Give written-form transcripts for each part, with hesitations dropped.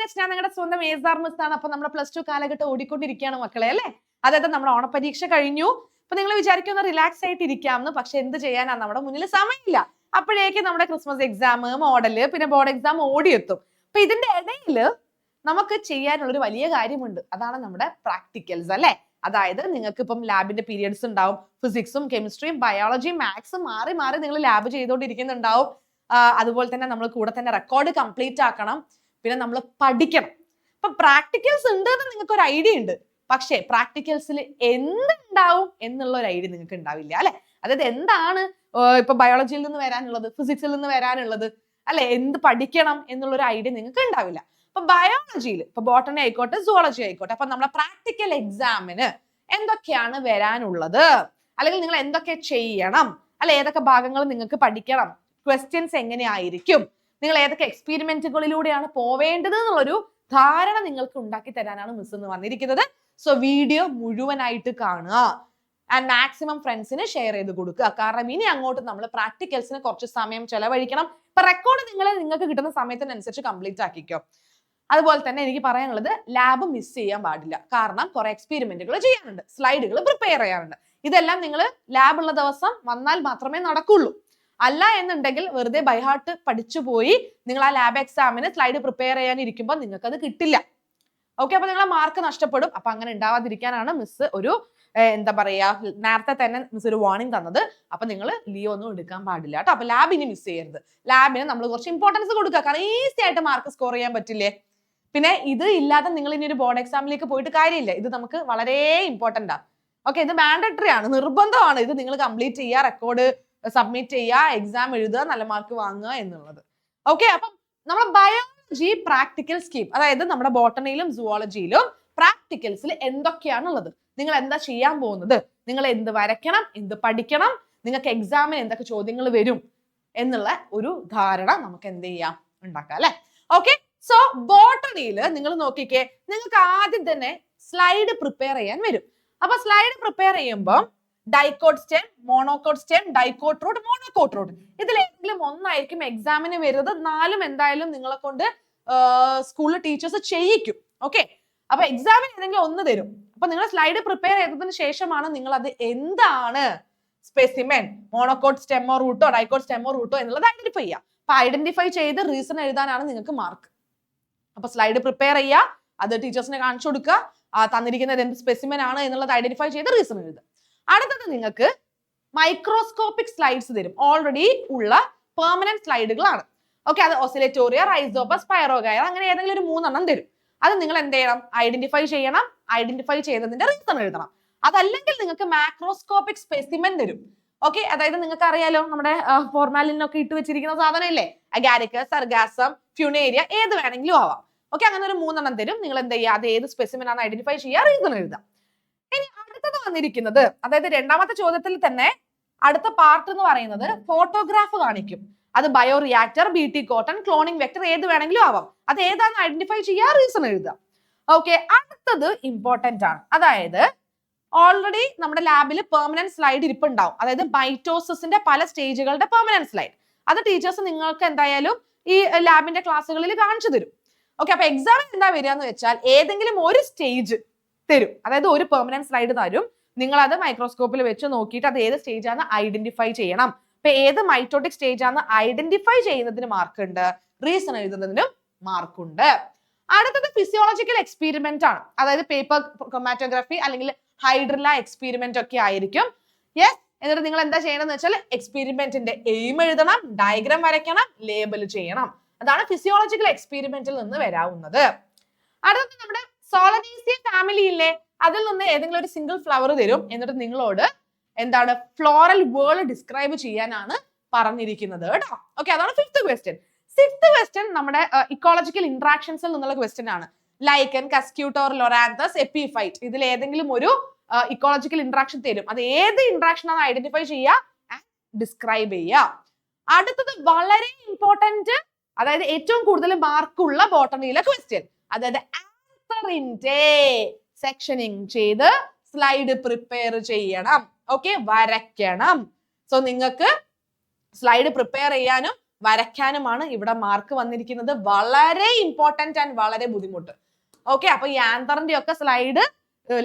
Next ഞാൻ നിങ്ങളുടെ സ്വന്തം ഏസാർ മിസ് ആണ്. അപ്പൊ നമ്മുടെ +2 കാലഘട്ടം ഓടിക്കൊണ്ടിരിക്കുകയാണ് മക്കളെ അല്ലേ. അതായത് നമ്മുടെ ഓണപരീക്ഷ കഴിഞ്ഞു. അപ്പൊ നിങ്ങൾ വിചാരിക്കുന്ന റിലാക്സ് ആയിട്ട് ഇരിക്കാമെന്ന്. പക്ഷെ എന്ത് ചെയ്യാനാ, നമ്മുടെ മുന്നിൽ സമയമില്ല. അപ്പോഴേക്കും നമ്മുടെ ക്രിസ്മസ് എക്സാം, മോഡല്, പിന്നെ ബോർഡ് എക്സാം ഓടിയെത്തും. അപ്പൊ ഇതിന്റെ ഇടയിൽ നമുക്ക് ചെയ്യാനുള്ളൊരു വലിയ കാര്യമുണ്ട്. അതാണ് നമ്മുടെ പ്രാക്ടിക്കൽസ് അല്ലെ. അതായത് നിങ്ങൾക്ക് ഇപ്പം ലാബിന്റെ പീരിയഡ്സ് ഉണ്ടാവും. ഫിസിക്സും കെമിസ്ട്രിയും ബയോളജിയും മാത്സും മാറി മാറി നിങ്ങൾ ലാബ് ചെയ്തുകൊണ്ടിരിക്കുന്നുണ്ടാവും. അതുപോലെ തന്നെ നമ്മൾ കൂടെ തന്നെ റെക്കോർഡ് കംപ്ലീറ്റ് ആക്കണം. പിന്നെ നമ്മൾ പഠിക്കണം. അപ്പൊ പ്രാക്ടിക്കൽസ് ഉണ്ട് എന്ന് നിങ്ങൾക്ക് ഒരു ഐഡിയ ഉണ്ട്. പക്ഷേ പ്രാക്ടിക്കൽസിൽ എന്തുണ്ടാവും എന്നുള്ള ഒരു ഐഡിയ നിങ്ങൾക്ക് ഉണ്ടാവില്ല അല്ലെ. അതായത് എന്താണ് ഇപ്പൊ ബയോളജിയിൽ നിന്ന് വരാനുള്ളത്, ഫിസിക്സിൽ നിന്ന് വരാനുള്ളത് അല്ലെ, എന്ത് പഠിക്കണം എന്നുള്ള ഒരു ഐഡിയ നിങ്ങൾക്ക് ഉണ്ടാവില്ല. അപ്പൊ ബയോളജിയിൽ ഇപ്പൊ ബോട്ടണി ആയിക്കോട്ടെ, സുവോളജി ആയിക്കോട്ടെ, അപ്പൊ നമ്മുടെ പ്രാക്ടിക്കൽ എക്സാമിന് എന്തൊക്കെയാണ് വരാനുള്ളത്, അല്ലെങ്കിൽ നിങ്ങൾ എന്തൊക്കെ ചെയ്യണം അല്ലെ, ഏതൊക്കെ ഭാഗങ്ങൾ നിങ്ങൾക്ക് പഠിക്കണം, ക്വസ്റ്റ്യൻസ് എങ്ങനെയായിരിക്കും, നിങ്ങൾ ഏതൊക്കെ എക്സ്പെരിമെന്റുകളിലൂടെയാണ് പോവേണ്ടത് എന്നുള്ളൊരു ധാരണ നിങ്ങൾക്ക് ഉണ്ടാക്കി തരാനാണ് മിസ് എന്ന് വന്നിരിക്കുന്നത്. സോ വീഡിയോ മുഴുവനായിട്ട് കാണുക ആൻഡ് മാക്സിമം ഫ്രണ്ട്സിന് ഷെയർ ചെയ്ത് കൊടുക്കുക. കാരണം ഇനി അങ്ങോട്ട് നമ്മൾ പ്രാക്ടിക്കൽസിന് കുറച്ച് സമയം ചെലവഴിക്കണം. ഇപ്പൊ റെക്കോർഡ് നിങ്ങൾക്ക് കിട്ടുന്ന സമയത്തിനനുസരിച്ച് കംപ്ലീറ്റ് ആക്കിക്കോ. അതുപോലെ തന്നെ എനിക്ക് പറയാനുള്ളത് ലാബ് മിസ് ചെയ്യാൻ പാടില്ല. കാരണം കുറെ എക്സ്പെരിമെന്റുകൾ ചെയ്യാനുണ്ട്, സ്ലൈഡുകൾ പ്രിപ്പയർ ചെയ്യാനുണ്ട്. ഇതെല്ലാം നിങ്ങൾ ലാബ് ഉള്ള ദിവസം വന്നാൽ മാത്രമേ നടക്കുള്ളൂ. അല്ല എന്നുണ്ടെങ്കിൽ വെറുതെ ബൈഹാർട്ട് പഠിച്ചു പോയി നിങ്ങൾ ആ ലാബ് എക്സാമിന് സ്ലൈഡ് പ്രിപ്പയർ ചെയ്യാൻ ഇരിക്കുമ്പോൾ നിങ്ങൾക്ക് അത് കിട്ടില്ല. ഓക്കെ, അപ്പൊ നിങ്ങളെ മാർക്ക് നഷ്ടപ്പെടും. അപ്പൊ അങ്ങനെ ഉണ്ടാവാതിരിക്കാനാണ് മിസ് ഒരു എന്താ പറയാ, നേരത്തെ തന്നെ മിസ് ഒരു വാർണിംഗ് തന്നത്. അപ്പൊ നിങ്ങൾ ലീവ് ഒന്നും എടുക്കാൻ പാടില്ല കേട്ടോ. അപ്പൊ ലാബിന് മിസ് ചെയ്യരുത്. ലാബിന് നമ്മൾ കുറച്ച് ഇമ്പോർട്ടൻസ് കൊടുക്കുക. കാരണം ഈസി ആയിട്ട് മാർക്ക് സ്കോർ ചെയ്യാൻ പറ്റില്ലേ. പിന്നെ ഇത് ഇല്ലാതെ നിങ്ങൾ ഇനി ഒരു ബോർഡ് എക്സാമിലേക്ക് പോയിട്ട് കാര്യമില്ല. ഇത് നമുക്ക് വളരെ ഇമ്പോർട്ടന്റ് ആണ്. ഓക്കെ, ഇത് മാൻഡറ്ററി ആണ്, നിർബന്ധമാണ്. ഇത് നിങ്ങൾ കംപ്ലീറ്റ് ചെയ്യുക, റെക്കോർഡ് സബ്മിറ്റ് ചെയ്യുക, എക്സാം എഴുതുക, നല്ല മാർക്ക് വാങ്ങുക എന്നുള്ളത്. ഓക്കെ, അപ്പം നമ്മുടെ ബയോളജി പ്രാക്ടിക്കൽ സ്കീം, അതായത് നമ്മുടെ ബോട്ടണിയിലും സുവോളജിയിലും പ്രാക്ടിക്കൽസിൽ എന്തൊക്കെയാണുള്ളത്, നിങ്ങൾ എന്താ ചെയ്യാൻ പോകുന്നത്, നിങ്ങൾ എന്ത് വരയ്ക്കണം, എന്ത് പഠിക്കണം, നിങ്ങൾക്ക് എക്സാമിന് എന്തൊക്കെ ചോദ്യങ്ങൾ വരും എന്നുള്ള ഒരു ധാരണ നമുക്ക് എന്ത് ചെയ്യാം, ഉണ്ടാക്കാം അല്ലെ. ഓക്കെ, സോ ബോട്ടണിയിൽ നിങ്ങൾ നോക്കിക്കേ, നിങ്ങൾക്ക് ആദ്യം തന്നെ സ്ലൈഡ് പ്രിപ്പയർ ചെയ്യാൻ വരും. അപ്പൊ സ്ലൈഡ് പ്രിപ്പയർ ചെയ്യുമ്പോൾ dicot stem, monocot stem, dicot root, monocot root, ഇതിലേതെങ്കിലും ഒന്നായിരിക്കും എക്സാമിന് വരുന്നത്. 4 എന്തായാലും നിങ്ങളെ കൊണ്ട് സ്കൂളിൽ ടീച്ചേഴ്സ് ചെയ്യിക്കും. ഓക്കെ, അപ്പൊ എക്സാമിന് ഏതെങ്കിലും ഒന്ന് തരും. അപ്പൊ നിങ്ങൾ സ്ലൈഡ് പ്രിപ്പയർ ചെയ്തതിന് ശേഷമാണ് നിങ്ങൾ അത് എന്താണ് സ്പെസിമെൻ, മോണോക്കോട്ട് സ്റ്റെമ്മോ റൂട്ടോ ഡൈക്കോട്ട് സ്റ്റെമ്മോ റൂട്ടോ എന്നുള്ളത് ഐഡന്റിഫൈ ചെയ്യുക. അപ്പൊ ഐഡന്റിഫൈ ചെയ്ത് റീസൺ എഴുതാനാണ് നിങ്ങൾക്ക് മാർക്ക്. അപ്പൊ സ്ലൈഡ് പ്രിപ്പയർ ചെയ്യുക, അത് ടീച്ചേഴ്സിനെ കാണിച്ചു കൊടുക്കുക, തന്നിരിക്കുന്നത് എന്ത് സ്പെസിമെൻ ആണ് എന്നുള്ളത് ഐഡന്റിഫൈ ചെയ്ത് റീസൺ എഴുതുക. അടുത്തത് നിങ്ങൾക്ക് മൈക്രോസ്കോപ്പിക് സ്ലൈഡ്സ് തരും. ഓൾറെഡി ഉള്ള പെർമനന്റ് സ്ലൈഡുകളാണ്. ഓക്കെ, അത് ഓസിലേറ്റോറിയ, റൈസോബസ്, സ്പൈറോഗൈറ, അങ്ങനെ ഏതെങ്കിലും ഒരു 3 എണ്ണം തരും. അത് നിങ്ങൾ എന്ത് ചെയ്യണം, ഐഡന്റിഫൈ ചെയ്യണം. ഐഡന്റിഫൈ ചെയ്തതിന്റെ റീസൺ എഴുതണം. അതല്ലെങ്കിൽ നിങ്ങൾക്ക് മാക്രോസ്കോപ്പിക് സ്പെസിമെൻ തരും. ഓക്കെ, അതായത് നിങ്ങൾക്ക് അറിയാലോ, നമ്മുടെ ഫോർമാലിനൊക്കെ ഇട്ട് വെച്ചിരിക്കുന്ന സാധനം ഇല്ലേ, അഗാരിക്കസ്, സർഗാസം, ഫ്യൂണേരിയ, ഏത് വേണമെങ്കിലും ആവാം. ഓക്കെ, അങ്ങനെ ഒരു 3 എണ്ണം തരും. നിങ്ങൾ എന്ത് ചെയ്യുക, അത് ഏത് സ്പെസിമെൻ ആണ് ഐഡന്റിഫൈ ചെയ്യുക, റീസൺ എഴുതാം. ഇനി അടുത്തത് വന്നിരിക്കുന്നത്, അതായത് രണ്ടാമത്തെ ചോദ്യത്തിൽ തന്നെ അടുത്ത പാർട്ട് എന്ന് പറയുന്നത് ഫോട്ടോഗ്രാഫ് കാണിക്കും. അത് bio reactor, BT cotton, cloning vector, ഏത് വേണമെങ്കിലും ആവാം. അത് ഏതാണെന്ന് ഐഡന്റിഫൈ ചെയ്യുക, റീസൺ എഴുതുക. ഓക്കെ, അടുത്തത് ഇമ്പോർട്ടന്റ് ആണ്. അതായത് ഓൾറെഡി നമ്മുടെ ലാബിൽ പെർമനന്റ് സ്ലൈഡ് ഇരിപ്പുണ്ടാവും. അതായത് മൈറ്റോസിന്റെ പല സ്റ്റേജുകളുടെ പെർമനന്റ് സ്ലൈഡ്. അത് ടീച്ചേഴ്സ് നിങ്ങൾക്ക് എന്തായാലും ഈ ലാബിന്റെ ക്ലാസ്സുകളിൽ കാണിച്ചു തരും. ഓക്കെ, അപ്പൊ എക്സാമിന് എന്താ വരിക എന്ന് വെച്ചാൽ ഏതെങ്കിലും ഒരു സ്റ്റേജ് തരും. അതായത് ഒരു പെർമനന്റ് സ്ലൈഡ് തരും. നിങ്ങൾ അത് മൈക്രോസ്കോപ്പിൽ വെച്ച് നോക്കിയിട്ട് അത് ഏത് സ്റ്റേജ് ആണ് ഐഡന്റിഫൈ ചെയ്യണം. ഇപ്പൊ ഏത് മൈറ്റോട്ടിക് സ്റ്റേജ് ആണ് ഐഡന്റിഫൈ ചെയ്യുന്നതിന് മാർക്ക് ഉണ്ട്, റീസൺ എഴുതുന്നതിനും മാർക്കുണ്ട്. അടുത്തത് ഫിസിയോളജിക്കൽ എക്സ്പെരിമെന്റ് ആണ്. അതായത് പേപ്പർ ക്രൊമാറ്റോഗ്രാഫി അല്ലെങ്കിൽ ഹൈഡ്രല എക്സ്പെരിമെന്റ് ഒക്കെ ആയിരിക്കും. യെസ്, എന്നിട്ട് നിങ്ങൾ എന്താ ചെയ്യണമെന്ന് വെച്ചാൽ എക്സ്പെരിമെന്റിന്റെ എയിം എഴുതണം, ഡയഗ്രാം വരയ്ക്കണം, ലേബൽ ചെയ്യണം. അതാണ് ഫിസിയോളജിക്കൽ എക്സ്പെരിമെന്റിൽ നിന്ന് വരാവുന്നത്. അടുത്തത് നമ്മുടെ സോളനേസിയ ഫാമിലി ഇല്ലേ, അതിൽ നിന്ന് ഏതെങ്കിലും ഒരു സിംഗിൾ ഫ്ലവർ തരും. എന്നിട്ട് നിങ്ങളോട് എന്താണ് ഫ്ലോറൽ വേൾഡ് ഡിസ്ക്രൈബ് ചെയ്യാനാണ് പറഞ്ഞിരിക്കുന്നത് കേട്ടോ. ഓക്കെ, അതാണ് 5th ക്വസ്റ്റ്യൻ. 6th ക്വസ്റ്റ്യൻ നമ്മുടെ ഇക്കോളജിക്കൽ ഇന്ററാക്ഷൻസിൽ നിന്നുള്ള ക്വസ്റ്റ്യൻ ആണ്. ലൈക്കൻ, കസ്ക്യൂട്ടോർ, ലൊറാന്തസ്, എപ്പിഫൈറ്റ്, ഇതിൽ ഏതെങ്കിലും ഒരു ഇക്കോളജിക്കൽ ഇന്ററാക്ഷൻ തരും. അത് ഏത് ഇന്ററാക്ഷൻ ആണ് ഐഡന്റിഫൈ ചെയ്യുക, ഡിസ്ക്രൈബ് ചെയ്യുക. അടുത്തത് വളരെ ഇമ്പോർട്ടന്റ്, അതായത് ഏറ്റവും കൂടുതൽ മാർക്കുള്ള ബോട്ടണിയിലെ ക്വസ്റ്റ്യൻ, അതായത് ആൻസറിന്റെ സെക്ഷനിങ് ചെയ്ത് സ്ലൈഡ് പ്രിപ്പയർ ചെയ്യണം. ഓക്കെ, വരയ്ക്കണം. സോ നിങ്ങൾക്ക് സ്ലൈഡ് പ്രിപ്പയർ ചെയ്യാനും വരയ്ക്കാനുമാണ് ഇവിടെ മാർക്ക് വന്നിരിക്കുന്നത്. വളരെ ഇമ്പോർട്ടന്റ് ആൻഡ് വളരെ ബുദ്ധിമുട്ട്. ഓക്കെ, അപ്പൊ ഈ ആന്തറിന്റെ ഒക്കെ സ്ലൈഡ്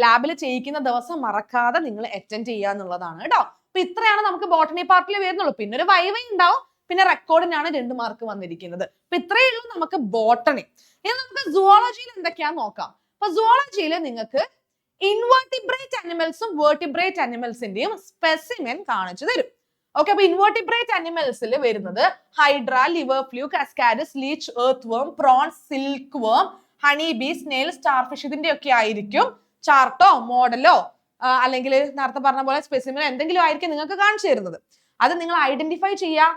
ലാബിൽ ചെയ്യിക്കുന്ന ദിവസം മറക്കാതെ നിങ്ങൾ അറ്റൻഡ് ചെയ്യുക എന്നുള്ളതാണ് കേട്ടോ. അപ്പൊ ഇത്രയാണ് നമുക്ക് ബോട്ടണി പാർട്ടിൽ വരുന്നുള്ളൂ. പിന്നെ ഒരു വൈവ ഉണ്ടാവും, പിന്നെ റെക്കോർഡിനാണ് 2 മാർക്ക് വന്നിരിക്കുന്നത്. അപ്പൊ ഇത്രയേ ഉള്ളൂ നമുക്ക് ബോട്ടണി. ഇനി നമുക്ക് സുവോളജിയിൽ എന്തൊക്കെയാന്ന് നോക്കാം. അപ്പൊ സുവോളജിയിൽ നിങ്ങൾക്ക് ഇൻവെർട്ടിബ്രേറ്റ് അനിമൽസും വേർട്ടിബ്രേറ്റ് അനിമൽസിന്റെയും സ്പെസിമെൻ കാണിച്ചു തരും. ഓക്കെ, അപ്പൊ ഇൻവെർട്ടിബ്രേറ്റ് അനിമൽസിൽ വരുന്നത് hydra, liver fluke, ascaris, leech, earthworm, prawns, silkworm, honey bee, snail, starfish ഇതിന്റെ ഒക്കെ ആയിരിക്കും ചാർട്ടോ മോഡലോ അല്ലെങ്കിൽ നേരത്തെ പറഞ്ഞ പോലെ സ്പെസിമെൻ എന്തെങ്കിലും ആയിരിക്കും നിങ്ങൾക്ക് കാണിച്ചു തരുന്നത്. അത് നിങ്ങൾ ഐഡന്റിഫൈ ചെയ്യുക,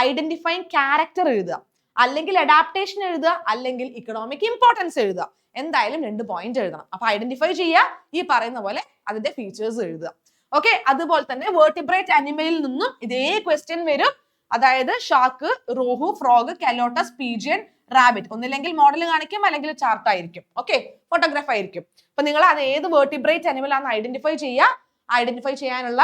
ഐഡന്റിഫൈങ് ക്യാരക്ടർ എഴുതുക, അല്ലെങ്കിൽ അഡാപ്റ്റേഷൻ എഴുതുക, അല്ലെങ്കിൽ ഇക്കണോമിക് ഇമ്പോർട്ടൻസ് എഴുതുക. എന്തായാലും 2 പോയിന്റ് എഴുതണം. അപ്പൊ ഐഡന്റിഫൈ ചെയ്യുക, ഈ പറയുന്ന പോലെ അതിന്റെ ഫീച്ചേഴ്സ് എഴുതുക. ഓക്കെ, അതുപോലെ തന്നെ വേർട്ടിബ്രേറ്റ് അനിമലിൽ നിന്നും ഇതേ ക്വസ്റ്റ്യൻ വരും. അതായത് ഷാർക്ക്, റോഹു, ഫ്രോഗ്, കലോട്ടസ്, പീജിയൻ, റാബിറ്റ്. ഒന്നില്ലെങ്കിൽ മോഡൽ കാണിക്കും, അല്ലെങ്കിൽ ചാർട്ട് ആയിരിക്കും. ഓക്കെ, ഫോട്ടോഗ്രാഫ് ആയിരിക്കും. അപ്പൊ നിങ്ങൾ അത് ഏത് വേർട്ടിബ്രേറ്റ് അനിമൽ ആണെന്ന് ഐഡന്റിഫൈ ചെയ്യുക. ഐഡന്റിഫൈ ചെയ്യാനുള്ള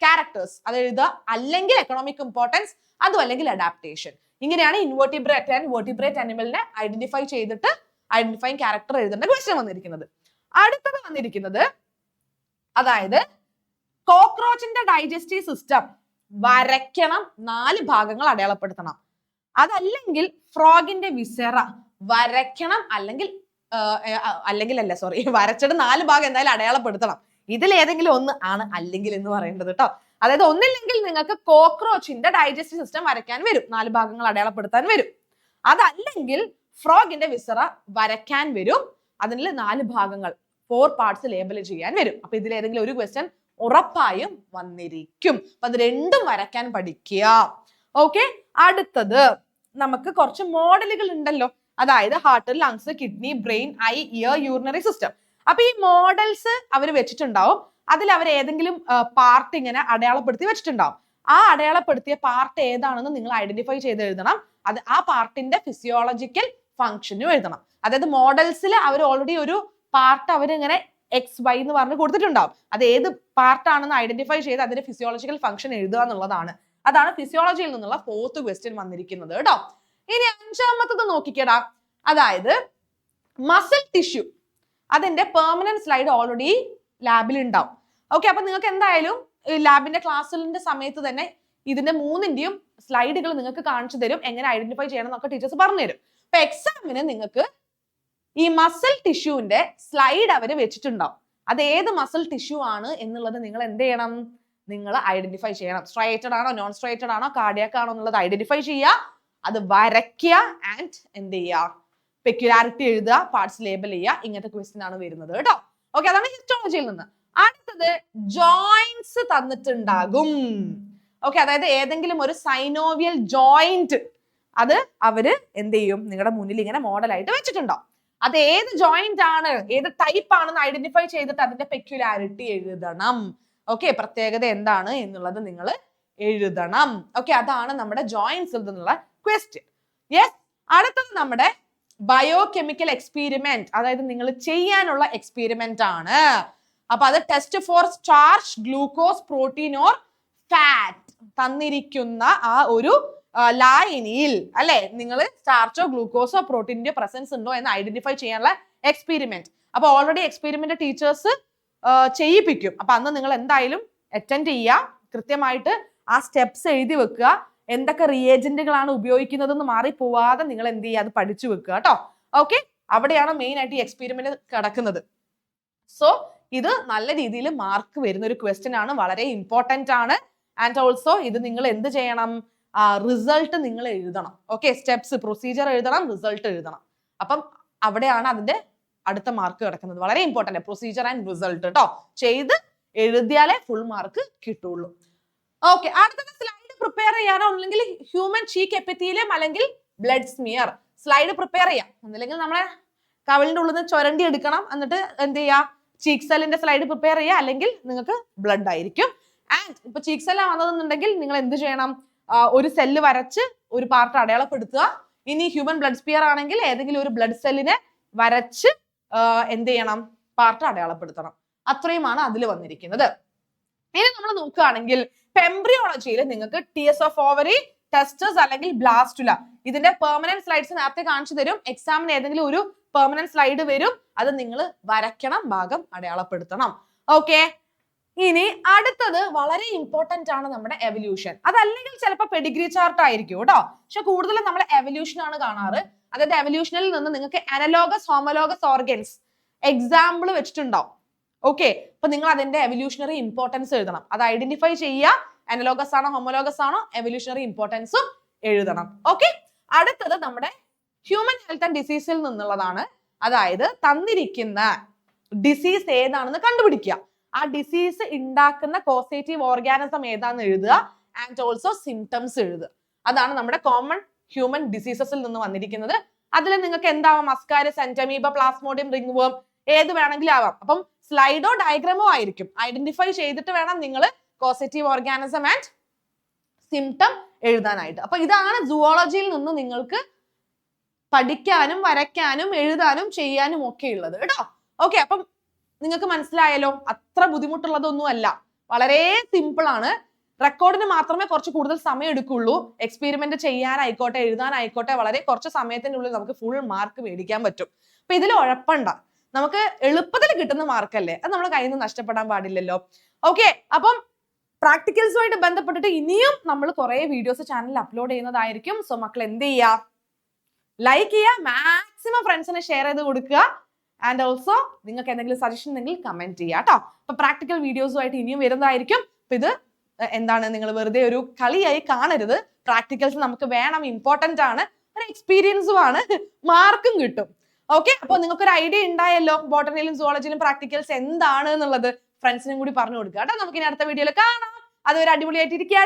ക്യാരക്ടേഴ്സ് അത് എഴുതുക, അല്ലെങ്കിൽ എക്കണോമിക് ഇമ്പോർട്ടൻസ്, അതും അല്ലെങ്കിൽ അഡാപ്റ്റേഷൻ. ഇങ്ങനെയാണ് ഇൻവെർട്ടിബ്രേറ്റ് ആൻഡ് വേർട്ടിബ്രേറ്റ് അനിമലിനെ ഐഡന്റിഫൈ ചെയ്തിട്ട് ഐഡന്റിഫൈങ് ക്യാരക്ടർ എഴുതേണ്ട ക്വസ്റ്റ്യൻ വന്നിരിക്കുന്നത്. അടുത്തത് വന്നിരിക്കുന്നത് അതായത് കോക്രോച്ചിന്റെ ഡൈജസ്റ്റീവ് സിസ്റ്റം വരയ്ക്കണം, 4 ഭാഗങ്ങൾ അടയാളപ്പെടുത്തണം. അതല്ലെങ്കിൽ ഫ്രോഗിന്റെ വിസെറ വരയ്ക്കണം, അല്ലെങ്കിൽ വരച്ചിട്ട് 4 ഭാഗം എന്തായാലും അടയാളപ്പെടുത്തണം. ഇതിൽ ഏതെങ്കിലും ഒന്ന് ആണ് അല്ലെങ്കിൽ എന്ന് പറയേണ്ടത് കേട്ടോ. അതായത് ഒന്നില്ലെങ്കിൽ നിങ്ങൾക്ക് കോക്രോച്ചിന്റെ ഡൈജസ്റ്റീവ് സിസ്റ്റം വരയ്ക്കാൻ വരും, 4 ഭാഗങ്ങൾ അടയാളപ്പെടുത്താൻ വരും. അതല്ലെങ്കിൽ ഫ്രോഗിന്റെ വിസറ വരയ്ക്കാൻ വരും, അതിൽ 4 ഭാഗങ്ങൾ 4 പാർട്സ് ലേബൽ ചെയ്യാൻ വരും. അപ്പൊ ഇതിൽ ഏതെങ്കിലും ഒരു ക്വസ്റ്റ്യൻ ഉറപ്പായും വന്നിരിക്കും. അപ്പൊ അത് 2ഉം വരയ്ക്കാൻ പഠിക്കുക. ഓക്കെ, അടുത്തത് നമുക്ക് കുറച്ച് മോഡലുകൾ ഉണ്ടല്ലോ. അതായത് heart, lungs, kidney, brain, I, year, urinary system. അപ്പൊ ഈ മോഡൽസ് അവർ വെച്ചിട്ടുണ്ടാവും. അതിൽ അവർ ഏതെങ്കിലും പാർട്ട് ഇങ്ങനെ അടയാളപ്പെടുത്തി വെച്ചിട്ടുണ്ടാവും. ആ അടയാളപ്പെടുത്തിയ പാർട്ട് ഏതാണെന്ന് നിങ്ങൾ ഐഡന്റിഫൈ ചെയ്ത് എഴുതണം. അത് ആ പാർട്ടിന്റെ ഫിസിയോളജിക്കൽ ഫംഗ്ഷനും എഴുതണം. അതായത് മോഡൽസിൽ അവർ ഓൾറെഡി ഒരു പാർട്ട് അവരിങ്ങനെ XY എന്ന് പറഞ്ഞ് കൊടുത്തിട്ടുണ്ടാവും. അത് ഏത് പാർട്ടാണെന്ന് ഐഡന്റിഫൈ ചെയ്ത് അതിന്റെ ഫിസിയോളജിക്കൽ ഫംഗ്ഷൻ എഴുതുക എന്നുള്ളതാണ്. അതാണ് ഫിസിയോളജിയിൽ നിന്നുള്ള 4th ക്വസ്റ്റ്യൻ വന്നിരിക്കുന്നത് കേട്ടോ. ഇനി 5ാമത്തത് നോക്കിക്കേടാ. അതായത് മസിൽ ടിഷ്യൂ, അതിന്റെ പെർമനന്റ് സ്ലൈഡ് ഓൾറെഡി ലാബിൽ ഉണ്ടാവും. ഓക്കെ, അപ്പൊ നിങ്ങൾക്ക് എന്തായാലും ലാബിന്റെ ക്ലാസ്സിന്റെ സമയത്ത് തന്നെ ഇതിന്റെ 3ന്റെയും സ്ലൈഡുകൾ നിങ്ങൾക്ക് കാണിച്ചു തരും. എങ്ങനെ ഐഡന്റിഫൈ ചെയ്യണം എന്നൊക്കെ ടീച്ചേഴ്സ് പറഞ്ഞു തരും. അപ്പൊ എക്സാമിന് നിങ്ങൾക്ക് ഈ മസിൽ ടിഷ്യൂവിന്റെ സ്ലൈഡ് അവർ വെച്ചിട്ടുണ്ടാവും. അത് ഏത് മസിൽ ടിഷ്യൂ ആണ് എന്നുള്ളത് നിങ്ങൾ എന്ത് ചെയ്യണം, നിങ്ങൾ ഐഡന്റിഫൈ ചെയ്യണം. സ്ട്രൈറ്റഡ് ആണോ, നോൺ സ്ട്രൈറ്റഡ് ആണോ, കാർഡിയാക് ആണോ എന്നുള്ളത് ഐഡന്റിഫൈ ചെയ്യുക, അത് വരയ്ക്കുക, ആൻഡ് എന്ത് ചെയ്യുക, പെക്യുലാരിറ്റി എഴുതുക, പാർട്സ് ലേബൽ ചെയ്യുക. ഇങ്ങനത്തെ ക്വസ്റ്റ്യൻ ആണ് വരുന്നത് കേട്ടോ. ഓക്കെ, അതാണ് ഹിസ്റ്റോളജിയിൽ നിന്ന്. അടുത്തത് ജോയിന്റ്സ് തന്നിട്ടുണ്ടാകും. ഓക്കെ, അതായത് ഏതെങ്കിലും ഒരു സൈനോവിയൽ ജോയിന്റ് അത് അവര് എന്ത് ചെയ്യും, നിങ്ങളുടെ മുന്നിൽ ഇങ്ങനെ മോഡലായിട്ട് വെച്ചിട്ടുണ്ടാവും. അത് ഏത് ജോയിന്റ് ആണ്, ഏത് ടൈപ്പ് ആണെന്ന് ഐഡന്റിഫൈ ചെയ്തിട്ട് അതിന്റെ പെക്യുലാരിറ്റി എഴുതണം. ഓക്കെ, പ്രത്യേകത എന്താണ് എന്നുള്ളത് നിങ്ങൾ എഴുതണം. ഓക്കെ, അതാണ് നമ്മുടെ ജോയിന്റ്സിൽ നിന്നുള്ള ക്വസ്റ്റ്യൻ. യെസ്, അടുത്തത് നമ്മുടെ ബയോകെമിക്കൽ എക്സ്പീരിമെന്റ്, അതായത് നിങ്ങൾ ചെയ്യാനുള്ള എക്സ്പീരിമെന്റ് ആണ്. അപ്പൊ അത് test for starch, glucose, protein or fat തന്നിരിക്കുന്ന ആ ഒരു ലായനിയിൽ അല്ലെ നിങ്ങൾ സ്റ്റാർച്ചോ ഗ്ലൂക്കോസോ പ്രോട്ടീനിന്റെ പ്രസൻസ് ഉണ്ടോ എന്ന് ഐഡന്റിഫൈ ചെയ്യാനുള്ള എക്സ്പീരിമെന്റ്. അപ്പൊ ഓൾറെഡി എക്സ്പീരിമെന്റ് ടീച്ചേഴ്സ് ചെയ്യിപ്പിക്കും. അപ്പൊ അന്ന് നിങ്ങൾ എന്തായാലും അറ്റൻഡ് ചെയ്യുക, കൃത്യമായിട്ട് ആ സ്റ്റെപ്സ് എഴുതി വെക്കുക, എന്തൊക്കെ റിയേജന്റുകളാണ് ഉപയോഗിക്കുന്നതെന്ന് മാറിപ്പോവാതെ നിങ്ങൾ എന്ത് ചെയ്യുക, അത് പഠിച്ചു വെക്കുക കേട്ടോ. ഓക്കെ, അവിടെയാണ് മെയിൻ ആയിട്ട് ഈ എക്സ്പീരിമെന്റ് കിടക്കുന്നത്. സോ ഇത് നല്ല രീതിയിൽ മാർക്ക് വരുന്ന ഒരു ക്വസ്റ്റ്യൻ ആണ്, വളരെ ഇമ്പോർട്ടന്റ് ആണ്. ആൻഡ് ഓൾസോ ഇത് നിങ്ങൾ എന്ത് ചെയ്യണം, റിസൾട്ട് നിങ്ങൾ എഴുതണം. ഓക്കെ, സ്റ്റെപ്സ്, പ്രൊസീജിയർ എഴുതണം, റിസൾട്ട് എഴുതണം. അപ്പം അവിടെയാണ് അതിന്റെ അടുത്ത മാർക്ക് കിടക്കുന്നത്. വളരെ ഇമ്പോർട്ടന്റ്, പ്രൊസീജിയർ ആൻഡ് റിസൾട്ട് കേട്ടോ. ചെയ്ത് എഴുതിയാലേ ഫുൾ മാർക്ക് കിട്ടുള്ളൂ. ഓക്കെ, അടുത്ത സ്ലൈഡ് പ്രിപ്പയർ ചെയ്യാനോ, അല്ലെങ്കിൽ ഹ്യൂമൻ ചീക്ക് എപ്പിത്തീലിയം അല്ലെങ്കിൽ ബ്ലഡ് സ്മിയർ സ്ലൈഡ് പ്രിപ്പയർ ചെയ്യാം. ഒന്നില്ലെങ്കിൽ നമ്മളെ കവിളിന്റെ ഉള്ളിൽ നിന്ന് ചുരണ്ടി എടുക്കണം, എന്നിട്ട് എന്ത് ചെയ്യാം, ചീക്ക് സെല്ലിന്റെ സ്ലൈഡ് പ്രിപ്പയർ ചെയ്യുക, അല്ലെങ്കിൽ നിങ്ങൾക്ക് ബ്ലഡ് ആയിരിക്കും. ആൻഡ് ഇപ്പൊ ചീക്ക് സെല്ലാണ് വന്നതെന്നുണ്ടെങ്കിൽ നിങ്ങൾ എന്ത് ചെയ്യണം, ഒരു സെല്ല് വരച്ച് ഒരു പാർട്ട് അടയാളപ്പെടുത്തുക. ഇനി ഹ്യൂമൻ ബ്ലഡ് സ്പിയർ ആണെങ്കിൽ ഏതെങ്കിലും ഒരു ബ്ലഡ് സെല്ലിനെ വരച്ച് എന്ത് ചെയ്യണം, പാർട്ട് അടയാളപ്പെടുത്തണം. അത്രയുമാണ് അതിൽ വന്നിരിക്കുന്നത്. ഇനി നമ്മൾ നോക്കുകയാണെങ്കിൽ എംബ്രിയോളജിയിൽ നിങ്ങൾക്ക് ടിയസ് ഓഫ് ഓവറി, ടെസ്റ്റസ് അല്ലെങ്കിൽ ബ്ലാസ്റ്റുല. ഇതിന്റെ പെർമനന്റ് സ്ലൈഡ്സ് നേരത്തെ കാണിച്ചു തരും. എക്സാമിന് ഏതെങ്കിലും ഒരു പെർമനന്റ് സ്ലൈഡ് വരും, അത് നിങ്ങൾ വരയ്ക്കണം, ഭാഗം അടയാളപ്പെടുത്തണം. ഓക്കെ, ഇനി അടുത്തത് വളരെ ഇമ്പോർട്ടന്റ് ആണ് നമ്മുടെ എവല്യൂഷൻ. അതല്ലെങ്കിൽ ചിലപ്പോൾ പെഡിഗ്രി ചാർട്ട് ആയിരിക്കും കേട്ടോ, പക്ഷെ കൂടുതലും നമ്മൾ എവല്യൂഷൻ ആണ് കാണാറ്. അതായത് എവല്യൂഷനിൽ നിന്ന് നിങ്ങൾക്ക് അനലോഗസ് ഹോമോലോഗസ് ഓർഗൻസ് എക്സാമ്പിൾ വെച്ചിട്ടുണ്ടാവും. ഓക്കെ, അപ്പൊ നിങ്ങൾ അതിന്റെ എവല്യൂഷണറി ഇമ്പോർട്ടൻസ് എഴുതണം. അത് ഐഡന്റിഫൈ ചെയ്യുക, അനലോഗസ് ആണോ ഹോമോലോഗസ് ആണോ, എവല്യൂഷണറി ഇമ്പോർട്ടൻസും എഴുതണം. ഓക്കെ, അടുത്തത് നമ്മുടെ ഹ്യൂമൻ ഹെൽത്ത് ആൻഡ് ഡിസീസിൽ നിന്നുള്ളതാണ്. അതായത് തന്നിരിക്കുന്ന ഡിസീസ് ഏതാണെന്ന് കണ്ടുപിടിക്കുക, ആ ഡിസീസ് ഉണ്ടാക്കുന്ന കോസേറ്റീവ് ഓർഗാനിസം ഏതാണെന്ന് എഴുതുക, ആൻഡ് ഓൾസോ സിംറ്റംസ് എഴുതുക. അതാണ് നമ്മുടെ കോമൺ ഹ്യൂമൻ ഡിസീസസിൽ നിന്ന് വന്നിരിക്കുന്നത്. അതിൽ നിങ്ങൾക്ക് എന്താവാം, മസ്കാരിസ്, സെന്റമീബ, പ്ലാസ്മോഡിയം, റിംഗ് വേം, ഏത് വേണമെങ്കിലും ആവാം. അപ്പം സ്ലൈഡോ ഡയഗ്രാമോ ആയിരിക്കും. ഐഡന്റിഫൈ ചെയ്തിട്ട് വേണം നിങ്ങൾ കോസേറ്റീവ് ഓർഗാനിസം ആൻഡ് സിംറ്റം എഴുതാനായിട്ട്. അപ്പൊ ഇതാണ് സുവോളജിയിൽ നിന്ന് നിങ്ങൾക്ക് പഠിക്കാനും വരയ്ക്കാനും എഴുതാനും ചെയ്യാനും ഒക്കെ ഉള്ളത് കേട്ടോ. ഓക്കെ, അപ്പം നിങ്ങൾക്ക് മനസ്സിലായല്ലോ, അത്ര ബുദ്ധിമുട്ടുള്ളതൊന്നും അല്ല, വളരെ സിമ്പിൾ ആണ്. റെക്കോർഡിന് മാത്രമേ കുറച്ച് കൂടുതൽ സമയം എടുക്കുള്ളൂ. എക്സ്പെരിമെന്റ് ചെയ്യാനായിക്കോട്ടെ എഴുതാനായിക്കോട്ടെ വളരെ കുറച്ച് സമയത്തിനുള്ളിൽ നമുക്ക് ഫുൾ മാർക്ക് മേടിക്കാൻ പറ്റും. അപ്പൊ ഇതിൽ ഉഴപ്പണ്ട, നമുക്ക് എളുപ്പത്തിൽ കിട്ടുന്ന മാർക്കല്ലേ, അത് നമ്മുടെ കയ്യിൽ നിന്ന് നഷ്ടപ്പെടാൻ പാടില്ലല്ലോ. ഓക്കെ, അപ്പം പ്രാക്ടിക്കൽസുമായിട്ട് ബന്ധപ്പെട്ടിട്ട് ഇനിയും നമ്മൾ കുറെ വീഡിയോസ് ചാനലിൽ അപ്ലോഡ് ചെയ്യുന്നതായിരിക്കും. സോ മക്കൾ എന്ത് ചെയ്യുക, ലൈക്ക് ചെയ്യുക, മാക്സിമം ഫ്രണ്ട്സിന് ഷെയർ ചെയ്ത് കൊടുക്കുക. ആൻഡ് ഓൾസോ നിങ്ങൾക്ക് എന്തെങ്കിലും സജഷൻ ഉണ്ടെങ്കിൽ കമന്റ് ചെയ്യുക കേട്ടോ. അപ്പൊ പ്രാക്ടിക്കൽ വീഡിയോസുമായിട്ട് ഇനിയും വരുന്നതായിരിക്കും. അപ്പൊ ഇത് എന്താണ്, നിങ്ങൾ വെറുതെ ഒരു കളിയായി കാണരുത്. പ്രാക്ടിക്കൽസ് നമുക്ക് വേണം, ഇമ്പോർട്ടന്റ് ആണ്, ഒരു എക്സ്പീരിയൻസും ആണ്, മാർക്കും കിട്ടും. ഓക്കെ, അപ്പൊ നിങ്ങൾക്ക് ഒരു ഐഡിയ ഉണ്ടായല്ലോ ബോട്ടണിയിലും സുവോളജിയിലും പ്രാക്ടിക്കൽസ് എന്താണ് എന്നുള്ളത്. ഫ്രണ്ട്സിനും കൂടി പറഞ്ഞു കൊടുക്കുക കേട്ടോ. നമുക്ക് ഇനി അടുത്ത വീഡിയോയിൽ കാണാം. അതുവരെ അടിപൊളിയായിട്ട് ഇരിക്കുക.